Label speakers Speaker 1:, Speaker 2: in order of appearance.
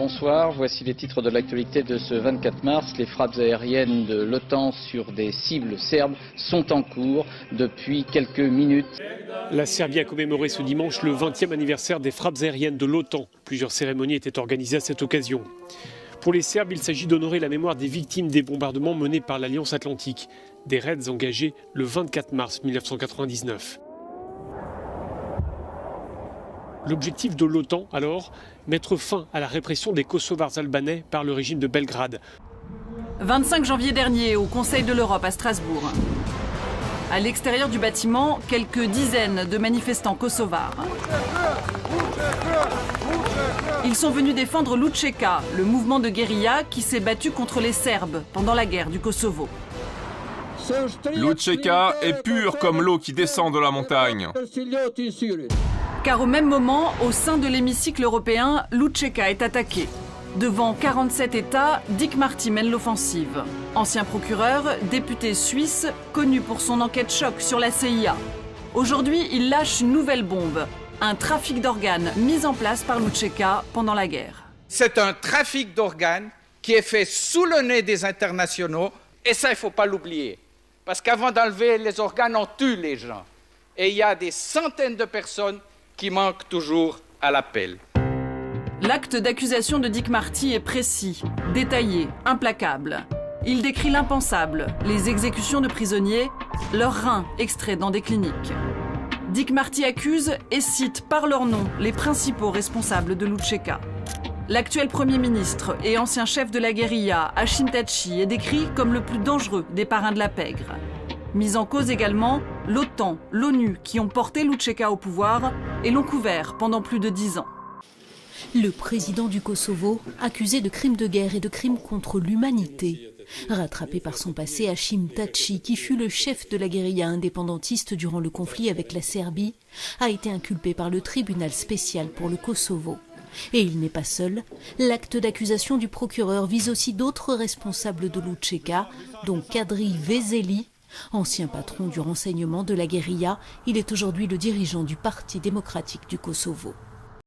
Speaker 1: Bonsoir, voici les titres de l'actualité de ce 24 mars. Les frappes aériennes de l'OTAN sur des cibles serbes sont en cours depuis quelques minutes.
Speaker 2: La Serbie a commémoré ce dimanche le 20e anniversaire des frappes aériennes de l'OTAN. Plusieurs cérémonies étaient organisées à cette occasion. Pour les Serbes, il s'agit d'honorer la mémoire des victimes des bombardements menés par l'Alliance Atlantique, des raids engagés le 24 mars 1999. L'objectif de l'OTAN, alors, mettre fin à la répression des Kosovars albanais par le régime de Belgrade.
Speaker 3: 25 janvier dernier, au Conseil de l'Europe à Strasbourg. À l'extérieur du bâtiment, quelques dizaines de manifestants kosovars. Ils sont venus défendre l'Učeka, le mouvement de guérilla qui s'est battu contre les Serbes pendant la guerre du Kosovo.
Speaker 4: L'Učeka est pur comme l'eau qui descend de la montagne.
Speaker 3: Car au même moment, au sein de l'hémicycle européen, l'Učeka est attaqué. Devant 47 États, Dick Marty mène l'offensive. Ancien procureur, député suisse, connu pour son enquête choc sur la CIA. Aujourd'hui, il lâche une nouvelle bombe. Un trafic d'organes mis en place par l'Učeka pendant la guerre.
Speaker 5: C'est un trafic d'organes qui est fait sous le nez des internationaux. Et ça, il ne faut pas l'oublier. Parce qu'avant d'enlever les organes, on tue les gens. Et il y a des centaines de personnes qui manquent toujours à l'appel.
Speaker 3: L'acte d'accusation de Dick Marty est précis, détaillé, implacable. Il décrit l'impensable, les exécutions de prisonniers, leurs reins extraits dans des cliniques. Dick Marty accuse et cite par leur nom les principaux responsables de l'Učeka. L'actuel Premier ministre et ancien chef de la guérilla, Hashim Thaçi, est décrit comme le plus dangereux des parrains de la pègre. Mise en cause également l'OTAN, l'ONU qui ont porté l'Učeka au pouvoir et l'ont couvert pendant plus de 10 ans.
Speaker 6: Le président du Kosovo, accusé de crimes de guerre et de crimes contre l'humanité. Rattrapé par son passé, Hashim Thaçi, qui fut le chef de la guérilla indépendantiste durant le conflit avec la Serbie, a été inculpé par le tribunal spécial pour le Kosovo. Et il n'est pas seul. L'acte d'accusation du procureur vise aussi d'autres responsables de l'Učeka, dont Kadri Veseli. Ancien patron du renseignement de la guérilla, il est aujourd'hui le dirigeant du Parti démocratique du Kosovo.